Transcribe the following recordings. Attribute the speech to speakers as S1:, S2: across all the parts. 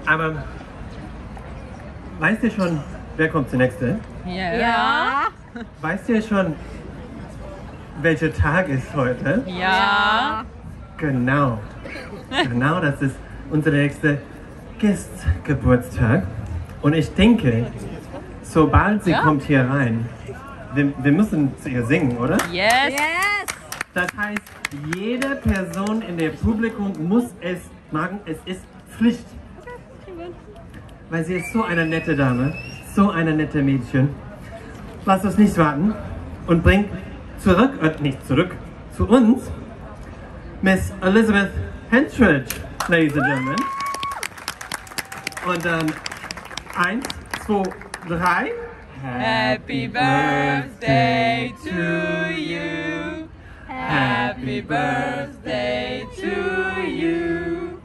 S1: Aber weißt ihr schon, wer kommt zunächst?
S2: Ja.
S1: Weißt ihr schon, welcher Tag ist heute?
S2: Ja.
S1: Genau. Genau, das ist unser nächster Gastgeburtstag. Und ich denke, sobald sie kommt hier rein, wir müssen zu ihr singen, oder?
S2: Yes.
S1: Das heißt, jede Person in dem Publikum muss es machen. Es ist Pflicht. Weil sie ist so eine nette Dame, so eine nette Mädchen. Lasst uns nicht warten und bringt nicht zurück, zu uns, Miss Elizabeth Henstridge, ladies and gentlemen. Und dann 1, 2, 3.
S2: Happy birthday to you. Happy birthday to you.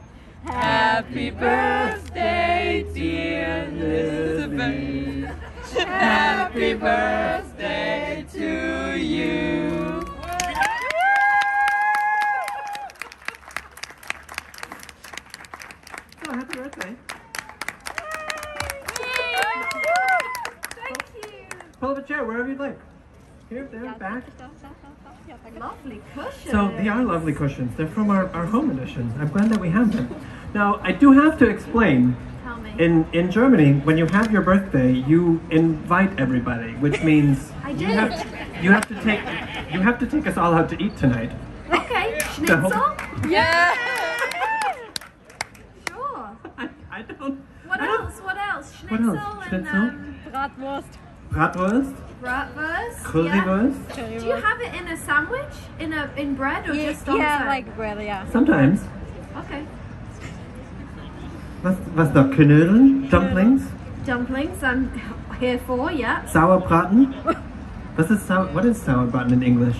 S2: Happy birthday, dear Elizabeth. Happy birthday to you.
S1: So, happy birthday.
S3: Thank you.
S1: Pull up a chair wherever you'd like. Here, there, back.
S3: Lovely cushions.
S1: So they are lovely cushions. They're from our home edition. I'm glad that we have them. Now, I do have to explain.
S3: Tell me.
S1: In Germany, when you have your birthday, you invite everybody, which means
S3: I
S1: you
S3: did.
S1: have to take us all out to eat tonight.
S3: Okay,
S1: The
S3: schnitzel?
S1: whole-
S2: Yeah.
S3: Sure.
S1: I don't.
S3: What
S1: I don't-
S3: else? What else?
S1: What
S3: Schnitzel
S1: else?
S3: and
S1: Schnitzel?
S2: Bratwurst.
S1: Bratwurst,
S3: bratwurst.
S1: currywurst.
S3: Yeah. Do you have it in a sandwich? In bread or just on
S2: Yeah,
S3: toast?
S2: like bread, yeah.
S1: Sometimes.
S3: Okay.
S1: Was noch? Knödeln, Dumplings,
S3: Dumplings I'm here for, yeah.
S1: Sauerbraten. What is Sauerbraten in English?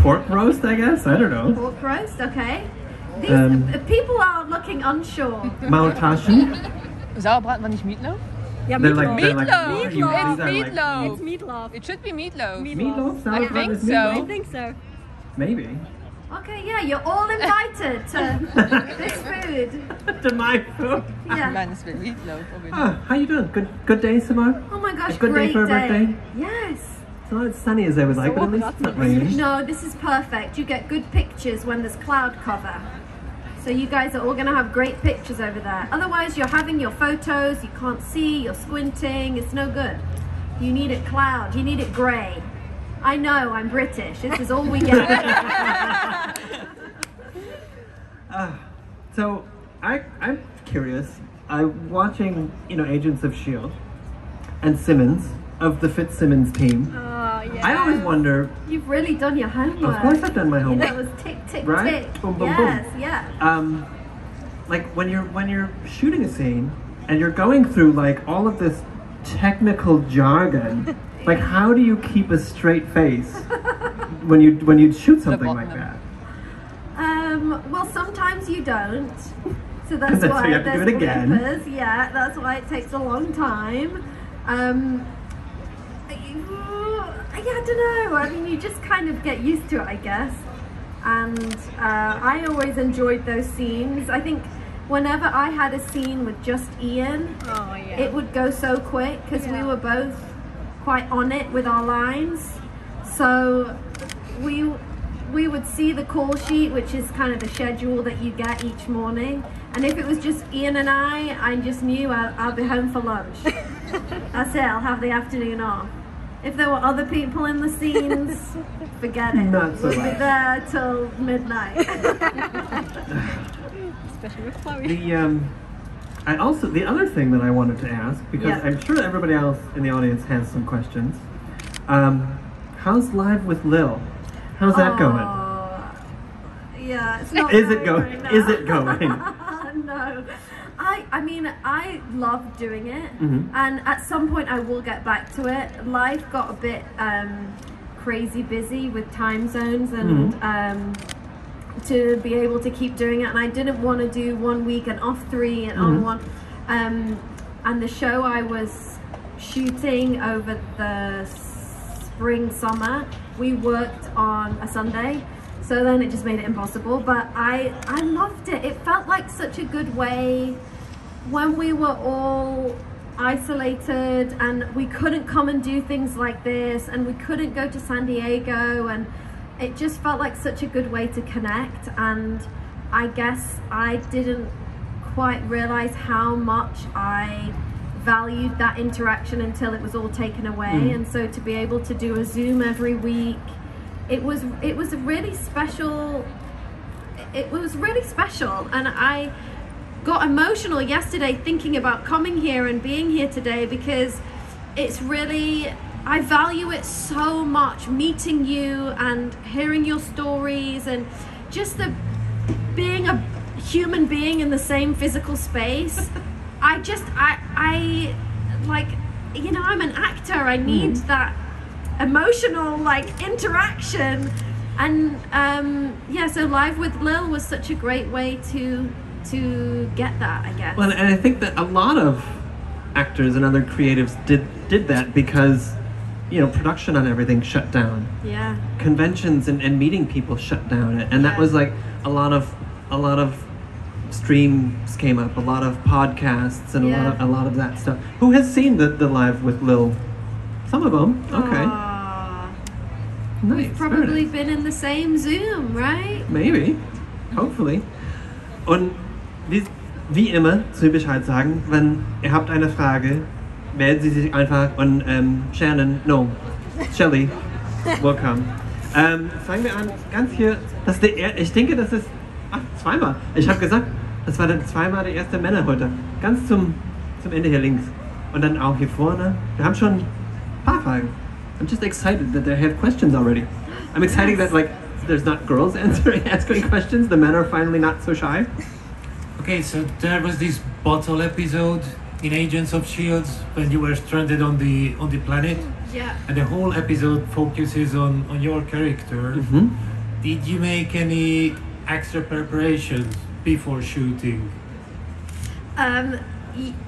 S1: Pork roast, I guess. I don't know.
S3: Pork roast, okay. These people are looking unsure.
S1: Maultaschen.
S2: Sauerbraten war nicht Meatloaf?
S3: Yeah,
S1: They're like,
S2: Meatloaf.
S1: "Why are you-
S2: It's
S1: these are like-
S2: meatloaf.
S3: meatloaf.
S2: It should be meatloaf.
S1: Meatloaf?
S2: I
S1: Sauerbraten
S2: think
S1: is
S2: so.
S1: meatloaf?
S2: I
S3: think so.
S1: Maybe.
S3: Okay, yeah, you're all invited to this food.
S1: To my food.
S3: Yeah.
S2: Meines will Meatloaf.
S1: Ah, how you doing? Good day, Samar?
S3: Oh my gosh,
S1: A good day
S3: great
S1: for a birthday?
S3: Yes.
S1: It's not as sunny as I would like, but at least it's not raining.
S3: No, this is perfect. You get good pictures when there's cloud cover. So you guys are all going to have great pictures over there. Otherwise, you're having your photos, you can't see, you're squinting, it's no good. You need it cloud, you need it grey. I know, I'm British, this is all we get.
S1: So, I'm curious. I'm watching, Agents of S.H.I.E.L.D. and Simmons of the Fitzsimmons team.
S3: Oh, yeah.
S1: I always wonder,
S3: You've really done your homework.
S1: of course I've done my
S3: You
S1: homework.
S3: know, it was tick, tick,
S1: Right?
S3: tick.
S1: Boom, boom,
S3: yes,
S1: boom.
S3: yeah.
S1: Like when you're shooting a scene and you're going through like all of this technical jargon, like how do you keep a straight face when you shoot something like that?
S3: Well, sometimes you don't. So that's
S1: So
S3: why
S1: you have to do
S3: there's
S1: it again.
S3: bloopers. Yeah, that's why it takes a long time. I don't know. I mean, you just kind of get used to it, I guess. And I always enjoyed those scenes. I think whenever I had a scene with just Ian, it would go so quick because we were both quite on it with our lines. So we would see the call sheet, which is kind of the schedule that you get each morning. And if it was just Ian and I just knew I'll be home for lunch. That's it, I'll have the afternoon off. If there were other people in the scenes, forget it.
S1: Not so
S3: we'll
S1: much.
S3: be there till midnight.
S2: Especially with Chloe.
S1: The other thing that I wanted to ask, because
S3: Yeah.
S1: I'm sure everybody else in the audience has some questions. How's Live with Lil? How's that going?
S3: Yeah, it's not
S1: Is it
S3: going
S1: going?
S3: right now.
S1: Is it going?
S3: No. I mean, I love doing it,
S1: Mhm.
S3: and at some point I will get back to it. Life got a bit crazy busy with time zones and to be able to keep doing it, and I didn't want to do 1 week and off 3 and on one. And the show I was shooting over the spring summer, we worked on a Sunday, So then it just made it impossible, but I loved it. It felt like such a good way when we were all isolated and we couldn't come and do things like this and we couldn't go to San Diego, and it just felt like such a good way to connect. And I guess I didn't quite realize how much I valued that interaction until it was all taken away. And so to be able to do a Zoom every week, it was really special. It was really special, and I got emotional yesterday thinking about coming here and being here today, because it's really, I value it so much, meeting you and hearing your stories and just the being a human being in the same physical space. I like, you know, I'm an actor, I need that emotional like interaction, and yeah, so Live with Lil was such a great way to get that, I guess.
S1: Well, and I think that a lot of actors and other creatives did that because, you know, production on everything shut down.
S3: Yeah.
S1: Conventions and meeting people shut down, and that was like a lot of streams came up, a lot of podcasts, and a lot of that stuff. Who has seen the Live with Lil? Some of them. Okay. Nice.
S3: We've probably been in the same Zoom, right?
S1: Maybe. Hopefully. Und wie immer zu Bescheid sagen, wenn ihr habt eine Frage, melden Sie sich einfach und Shelly, welcome. Fangen wir an, ganz hier, ich denke, das ist, zweimal. Ich habe gesagt, das war dann zweimal der erste Männer heute. Ganz zum Ende hier links. Und dann auch hier vorne. Wir haben schon ein paar Fragen. I'm just excited that they have questions already. I'm excited that like there's not girls asking questions. The men are finally not so shy.
S4: Okay, so there was this bottle episode in Agents of S.H.I.E.L.D. when you were stranded on the planet.
S3: Yeah.
S4: And the whole episode focuses on your character.
S1: Mm-hmm.
S4: Did you make any extra preparations before shooting?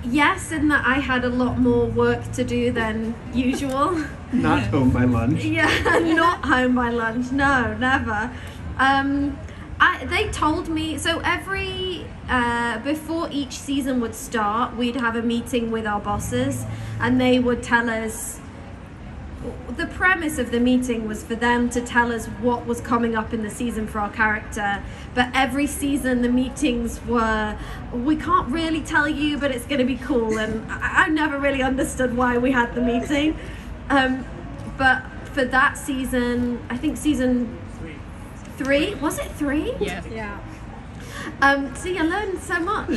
S3: Yes, in that I had a lot more work to do than usual.
S1: Not home by lunch.
S3: Yeah, not home by lunch. No, never. They told me, so before each season would start, we'd have a meeting with our bosses, and they would tell us, the premise of the meeting was for them to tell us what was coming up in the season for our character. But every season the meetings were, we can't really tell you, but it's going to be cool. And I never really understood why we had the meeting. But for that season, I think season 3, was it 3?
S2: Yeah.
S3: See, I learned so much.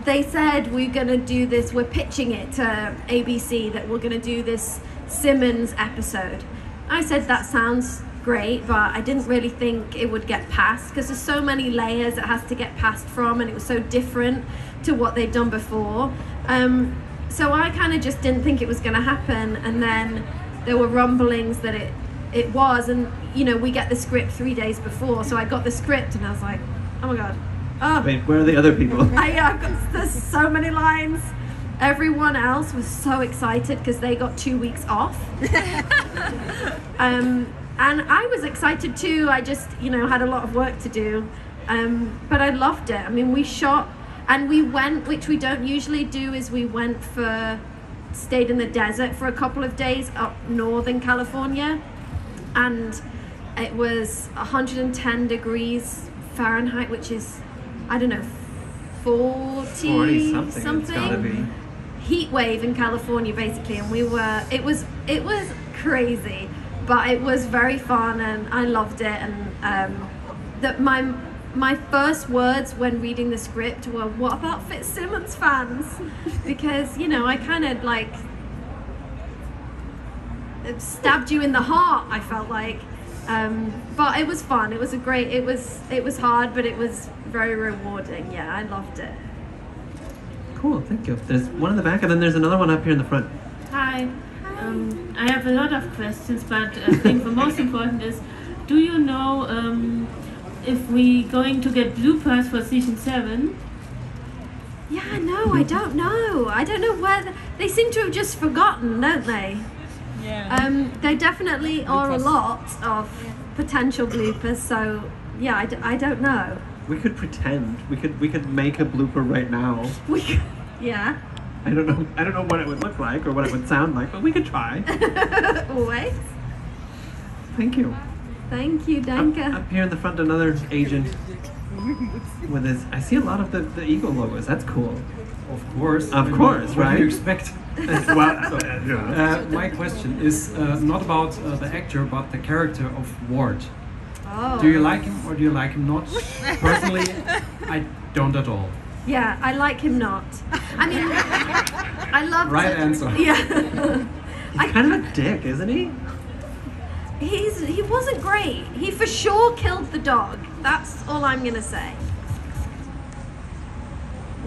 S3: They said we're going to do this, we're pitching it to ABC that we're going to do this Simmons episode. I said that sounds great, but I didn't really think it would get passed because there's so many layers it has to get passed from, and it was so different to what they'd done before. So I kind of just didn't think it was going to happen, and then there were rumblings that it was, and you know, we get the script 3 days before, so I got the script and I was like, oh my god. Oh.
S1: Wait, where are the other people?
S3: There's so many lines. Everyone else was so excited because they got 2 weeks off. And I was excited too. I just, you know, had a lot of work to do. But I loved it. I mean, we shot and we went, which we don't usually do, is we stayed in the desert for a couple of days up northern California. And it was 110 degrees Fahrenheit, which is, I don't know, 40 something.
S1: It's gotta be.
S3: Heat wave in California, basically, and it was crazy, but it was very fun and I loved it. And that my first words when reading the script were, what about Fitzsimmons fans? Because, you know, I kind of like it stabbed you in the heart, I felt like. But it was fun. It was hard, but it was very rewarding. Yeah, I loved it.
S1: Cool, thank you. There's one in the back and then there's another one up here in the front.
S5: Hi. I have a lot of questions, but I think the most important is, do you know if we going to get bloopers for season 7?
S3: Yeah, no, I don't know. I don't know where they seem to have just forgotten, don't they?
S2: Yeah.
S3: There definitely are a lot of potential bloopers, so yeah, I don't know.
S1: We could pretend. We could make a blooper right now.
S3: Yeah.
S1: I don't know what it would look like or what it would sound like, but we could try.
S3: Always.
S1: Thank you.
S3: Thank you, Danke.
S1: Up here in the front, another agent with his. I see a lot of the Eagle logos. That's cool.
S6: Of course.
S1: Of course,
S6: what
S1: right?
S6: do you expect?
S1: Well,
S6: My question is not about the actor, but the character of Ward.
S3: Oh.
S6: Do you like him or do you like him not? Personally, I don't at all.
S3: Yeah, I like him not. I mean, I love.
S6: Right answer.
S3: Yeah.
S1: he's kind of a dick, isn't he?
S3: He wasn't great. He for sure killed the dog. That's all I'm gonna say.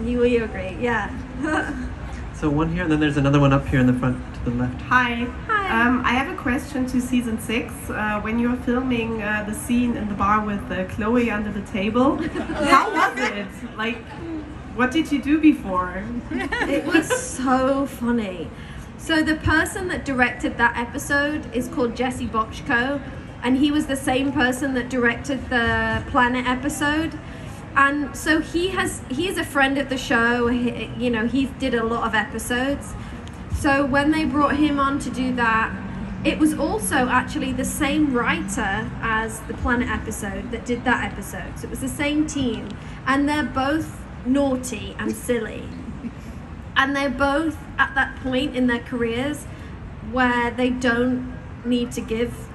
S3: You agree? Yeah.
S1: So one here, and then there's another one up here in the front to the left.
S7: Hi.
S3: Hi.
S7: I have a question to season 6. When you were filming the scene in the bar with Chloe under the table, how was it? Like, what did you do before?
S3: It was so funny. So the person that directed that episode is called Jesse Bochco, and he was the same person that directed the Planet episode. And so he's a friend of the show. He did a lot of episodes. So when they brought him on to do that, it was also actually the same writer as the Planet episode that did that episode. So it was the same team, and they're both naughty and silly. And they're both at that point in their careers where they don't need to give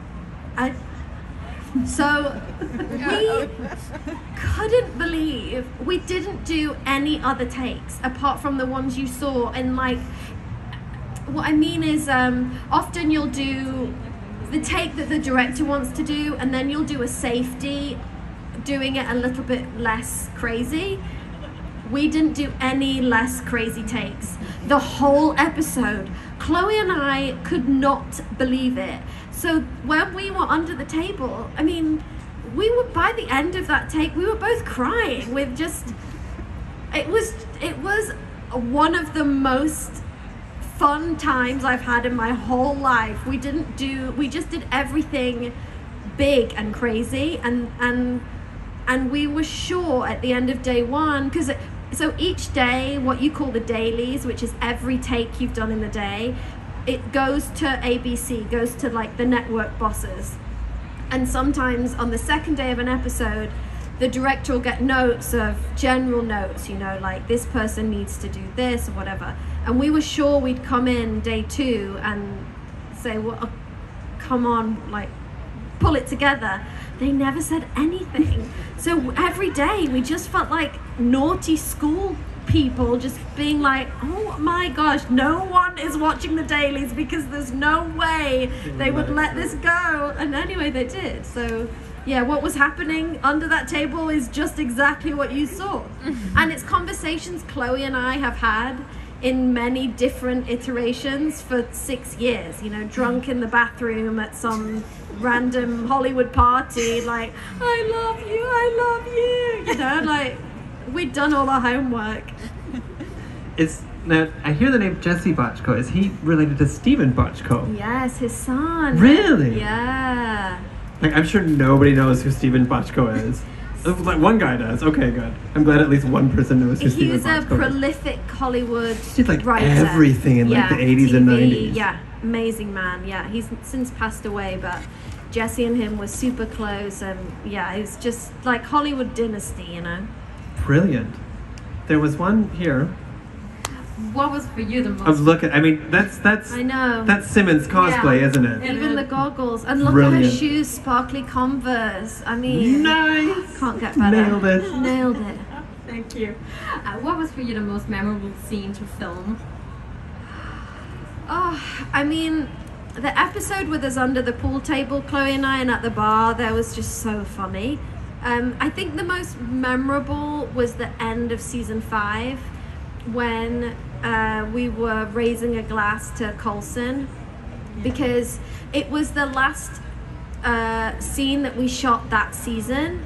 S3: so we couldn't believe we didn't do any other takes apart from the ones you saw. And like, what I mean is often you'll do the take that the director wants to do, and then you'll do a safety doing it a little bit less crazy. We didn't do any less crazy takes. The whole episode, Chloe and I could not believe it. So when we were under the table, I mean, we were, by the end of that take, we were both crying with just, it was one of the most fun times I've had in my whole life. We just did everything big and crazy, and we were sure at the end of day 1, because so each day, what you call the dailies, which is every take you've done in the day, it goes to ABC, goes to like the network bosses. And sometimes on the second day of an episode, the director will get notes of general notes, like this person needs to do this or whatever. And we were sure we'd come in day 2 and say, well, come on, like pull it together. They never said anything. So every day we just felt like naughty school people just being like, oh my gosh, no one is watching the dailies because there's no way they would let this go. And anyway, they did. So yeah, what was happening under that table is just exactly what you saw. And it's conversations Chloe and I have had in many different iterations for 6 years, drunk in the bathroom at some random Hollywood party, like, I love you, like, we'd done all our homework.
S1: Now, I hear the name Jesse Bochco. Is he related to Stephen Bochco?
S3: Yes, his son.
S1: Really?
S3: Yeah.
S1: Like, I'm sure nobody knows who Stephen Bochco is. Like, one guy does. Okay, good. I'm glad at least one person knows who Stephen Bochco is.
S3: He's a prolific Hollywood
S1: he did like
S3: writer.
S1: Everything in like the 80s
S3: TV,
S1: and 90s.
S3: Yeah, amazing man. Yeah, he's since passed away, but Jesse and him were super close, and yeah, it was just like Hollywood dynasty,
S1: Brilliant. There was one here.
S2: What was for you the most?
S1: Of I mean, that's
S3: I know.
S1: That's Simmons cosplay, isn't it?
S3: Even the goggles, and look
S1: Brilliant.
S3: at her shoes, sparkly Converse. I mean,
S1: nice.
S3: Can't get better.
S1: Nailed it.
S3: Nailed it.
S2: Thank you. What was for you the most memorable scene to film?
S3: Oh, I mean, the episode with us under the pool table, Chloe and I, and at the bar, that was just so funny. I think the most memorable was the end of season 5, when we were raising a glass to Coulson, because it was the last scene that we shot that season,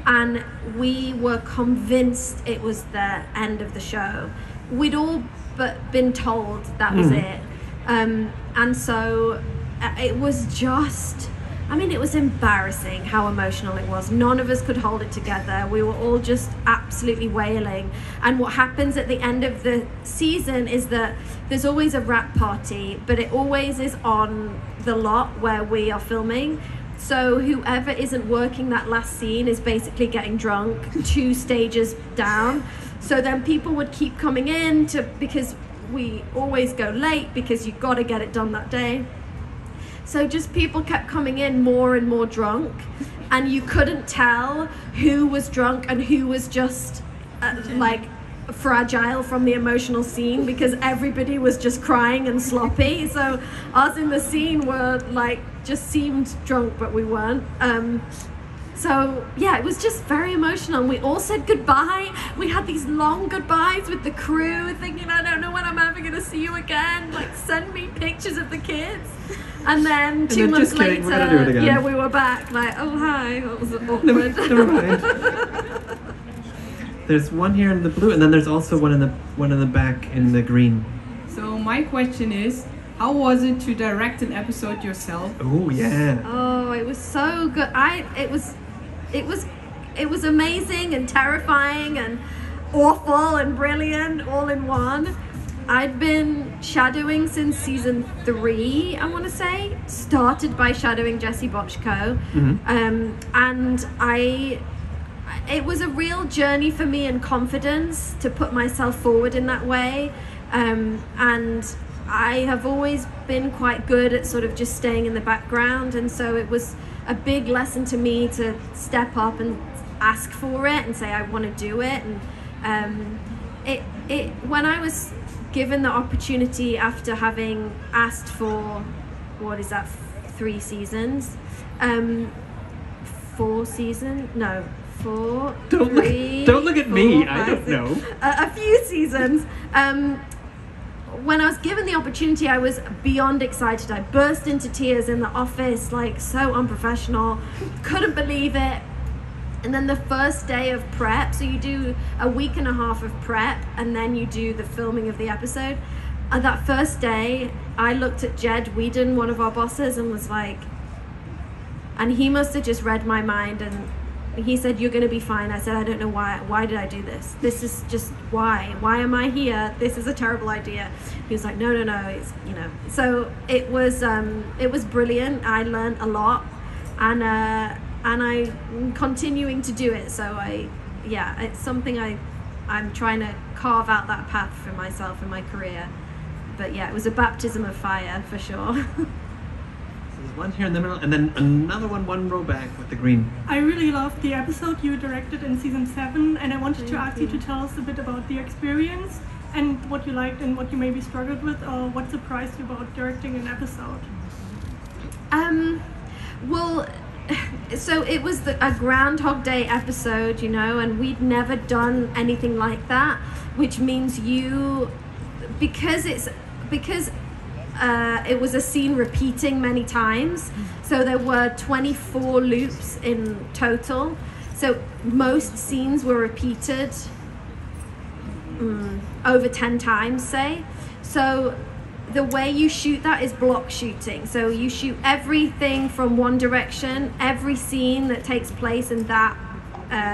S3: and we were convinced it was the end of the show. We'd all but been told that was it. And so it was just I mean, it was embarrassing how emotional it was. None of us could hold it together. We were all just absolutely wailing. And what happens at the end of the season is that there's always a wrap party, but it always is on the lot where we are filming. So whoever isn't working that last scene is basically getting drunk 2 stages down. So then people would keep coming in because we always go late because you've got to get it done that day. So just people kept coming in more and more drunk, and you couldn't tell who was drunk and who was just like fragile from the emotional scene, because everybody was just crying and sloppy. So us in the scene were like just seemed drunk, but we weren't. So yeah, it was just very emotional. And we all said goodbye. We had these long goodbyes with the crew, thinking, I don't know when I'm ever gonna see you again. Like, send me pictures of the kids. And then 2 months
S1: just kidding,
S3: later,
S1: we're gonna do it again.
S3: yeah, we were back. Like, oh hi, that was awkward.
S1: Never mind. There's one here in the blue, and then there's also one in the back in the green.
S7: So my question is, how was it to direct an episode yourself?
S1: Oh yeah.
S3: Oh, it was so good. It was amazing and terrifying and awful and brilliant all in one. I'd been shadowing since season 3, I want to say. Started by shadowing Jessie Bochco, and it was a real journey for me in confidence to put myself forward in that way, and I have always been quite good at sort of just staying in the background, and so it was a big lesson to me to step up and ask for it and say I want to do it. And when I was given the opportunity after having asked for, what is that, 3 seasons, 4 seasons, no, 4,
S1: Don't
S3: 3,
S1: look at
S3: 4,
S1: me.
S3: 5,
S1: I don't know.
S3: a few seasons. When I was given the opportunity, I was beyond excited. I burst into tears in the office, like so unprofessional, couldn't believe it. And then the first day of prep, so you do a week and a half of prep, and then you do the filming of the episode. And that first day, I looked at Jed Whedon, one of our bosses, and was like, and he must have just read my mind, and he said, you're going to be fine. I said, I don't know why did I do this? This is just why am I here? This is a terrible idea. He was like, no, it's, you know. So it was brilliant. I learned a lot, and I'm continuing to do it. So it's something I'm trying to carve out that path for myself in my career. But yeah, it was a baptism of fire for sure.
S1: There's one here in the middle, and then another one row back with the green.
S8: I really loved the episode you directed in season 7, and I wanted to ask you to tell us a bit about the experience and what you liked and what you maybe struggled with, or what surprised you about directing an episode.
S3: Well, so it was a Groundhog Day episode, you know, and we'd never done anything like that, which means because it was a scene repeating many times, so there were 24 loops in total, so most scenes were repeated over 10 times, say. So the way you shoot that is block shooting, so you shoot everything from one direction, every scene that takes place in that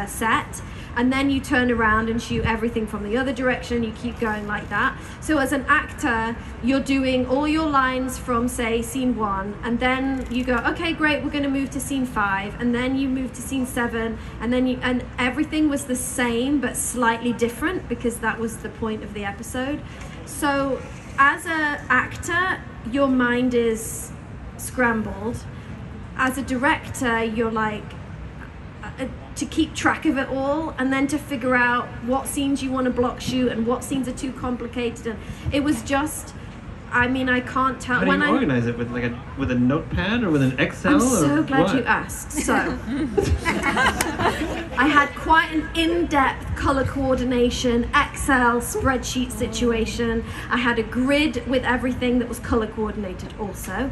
S3: set, and then you turn around and shoot everything from the other direction. You keep going like that. So as an actor, you're doing all your lines from, say, scene 1, and then you go, okay, great, we're going to move to scene 5, and then you move to scene 7, and everything was the same but slightly different, because that was the point of the episode. So as an actor, your mind is scrambled. As a director, you're like, to keep track of it all, and then to figure out what scenes you want to block shoot and what scenes are too complicated. And it was just, I mean, I can't tell.
S1: How do you organize it, with with a notepad or with an Excel?
S3: I'm so glad
S1: what?
S3: you asked. So I had quite an in-depth color coordination Excel spreadsheet situation. I had a grid with everything that was color coordinated also.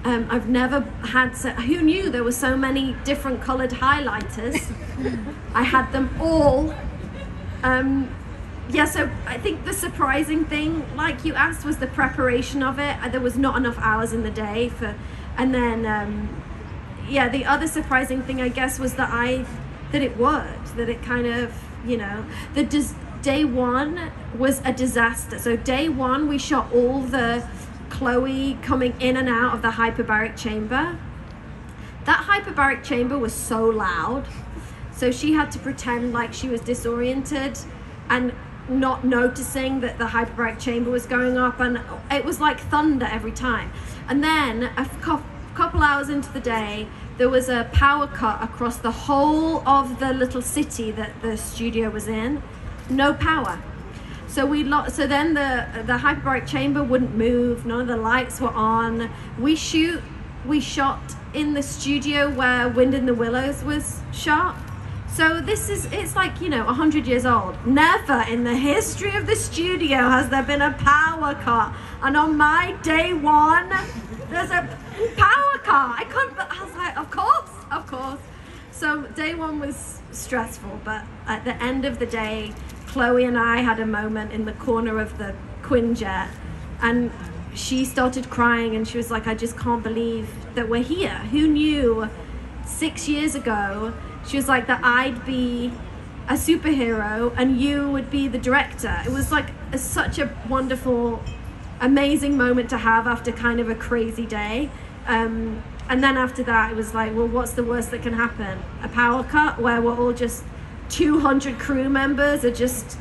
S3: I've never had, who knew there were so many different colored highlighters? I had them all. Yeah, so I think the surprising thing, like you asked, was the preparation of it. There was not enough hours in the day and then, yeah, the other surprising thing, I guess, was that it worked, that it kind of, you know, day one was a disaster. So day one, we shot all the Chloe coming in and out of the hyperbaric chamber. That hyperbaric chamber was so loud, so she had to pretend like she was disoriented and not noticing that the hyperbaric chamber was going up, and it was like thunder every time. And then a couple hours into the day, there was a power cut across the whole of the little city that the studio was in. No power. So then the hyperbaric chamber wouldn't move, none of the lights were on. We shot in the studio where Wind in the Willows was shot. So it's like, you know, 100 years old. Never in the history of the studio has there been a power cut. And on my day one, there's a power cut. I was like, of course. So day one was stressful, but at the end of the day, Chloe and I had a moment in the corner of the Quinjet, and she started crying and she was like, I just can't believe that we're here. Who knew 6 years ago, she was like, that I'd be a superhero and you would be the director. It was like such a wonderful, amazing moment to have after kind of a crazy day. And then after that, it was like, well, what's the worst that can happen? A power cut where we're all just 200 crew members are just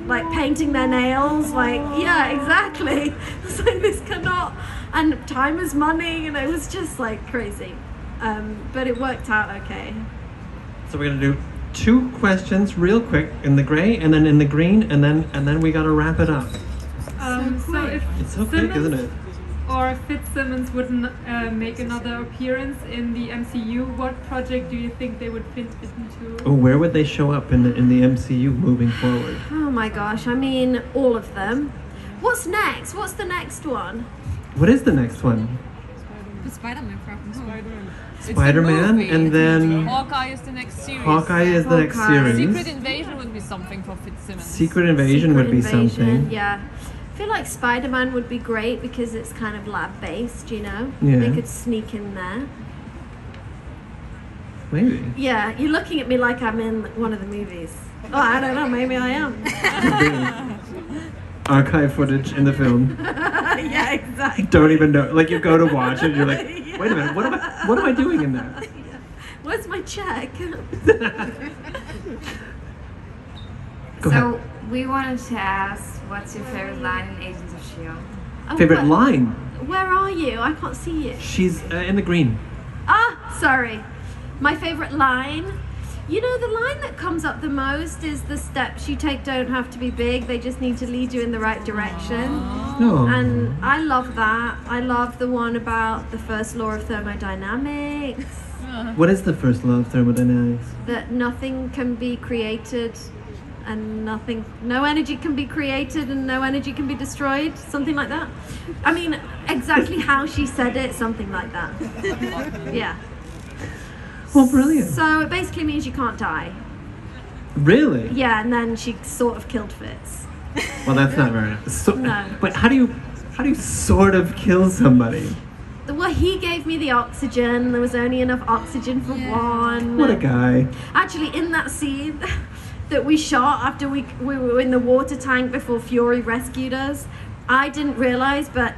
S3: like painting their nails, like, yeah, exactly. It's like, this cannot, and time is money, and it was just like crazy. But it worked out okay.
S1: So we're gonna do 2 questions real quick in the gray and then in the green, and then we gotta wrap it up.
S9: So if
S1: It's so quick, isn't it?
S9: or Fitzsimmons wouldn't make another appearance in the MCU, what project do you think they would fit into?
S1: Oh, where would they show up in the MCU moving forward?
S3: Oh my gosh, I mean, all of them. What's next? What's the next one?
S1: What is the next one?
S2: The Spider-Man from Spider-Man.
S1: Spider-Man, and then
S10: Hawkeye is the next series.
S1: Hawkeye is the next series.
S10: Secret Invasion would be something for Fitzsimmons.
S1: Secret Invasion would be something.
S3: Yeah. I feel like Spider-Man would be great because it's kind of lab-based, you know?
S1: Yeah.
S3: They could sneak in there.
S1: Maybe.
S3: Yeah, you're looking at me like I'm in one of the movies. Oh, I don't know, maybe I am.
S1: Archive footage in the film.
S3: Yeah, exactly.
S1: Don't even know. Like, you go to watch it, you're like,
S3: Yeah.
S1: wait a minute, what am I doing in that?
S3: Yeah. Where's my check?
S1: Go ahead.
S11: So, we wanted to ask, what's your favorite line in Agents of S.H.I.E.L.D.?
S3: Oh,
S1: Favorite line?
S3: Where are you? I can't see you.
S1: She's in the green.
S3: Ah, sorry. My favorite line? You know, the line that comes up the most is the steps you take don't have to be big, they just need to lead you in the right direction.
S1: No.
S3: And I love that. I love the one about the first law of thermodynamics.
S1: What is the first law of thermodynamics?
S3: That nothing can be created and no energy can be created and no energy can be destroyed, something like that. I mean, exactly how she said it, something like that. Yeah.
S1: Oh, brilliant.
S3: So it basically means you can't die.
S1: Really?
S3: Yeah, and then she sort of killed Fitz.
S1: Well, that's not very nice. So,
S3: No.
S1: But how do you sort of kill somebody?
S3: Well, he gave me the oxygen. There was only enough oxygen for one.
S1: What a guy.
S3: Actually, in that scene that we shot after we were in the water tank before Fury rescued us, I didn't realize, but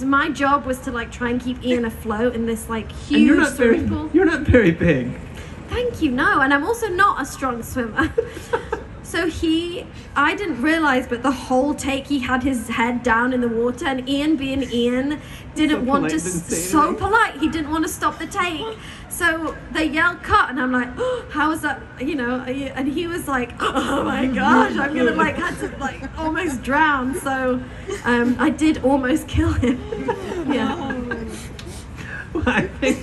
S3: my job was to like try and keep Ian afloat in this like huge swimming pool.
S1: You're not very big.
S3: Thank you, no, and I'm also not a strong swimmer. So I didn't realize, but the whole take he had his head down in the water, and Ian being Ian didn't want to, so polite, he didn't want to stop the take. So they yelled cut, and I'm like, oh, how is that, you know, and he was like, oh my gosh, I'm gonna like, had to like almost drown. So I did almost kill him. Yeah.
S1: Well, I think,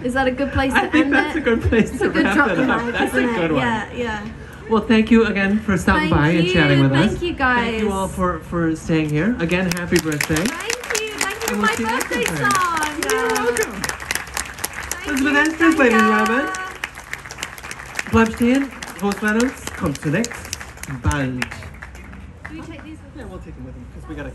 S3: is that a good place to end it?
S1: I think that's a good place to wrap it up. That's a good one.
S3: Yeah, yeah.
S1: Well, thank you again for stopping by and chatting with us.
S3: Thank you, guys.
S1: Thank you all for staying here. Again, happy birthday.
S3: Thank you for
S1: And
S3: my
S1: we'll see you next
S3: birthday
S1: time.
S3: song.
S1: You're welcome. Elizabeth Henstridge, ladies and gentlemen. Bleib stehen, Großmeadows, kommt zunächst bald.
S3: Do we take these with us?
S1: Yeah, we'll take them with them because we gotta.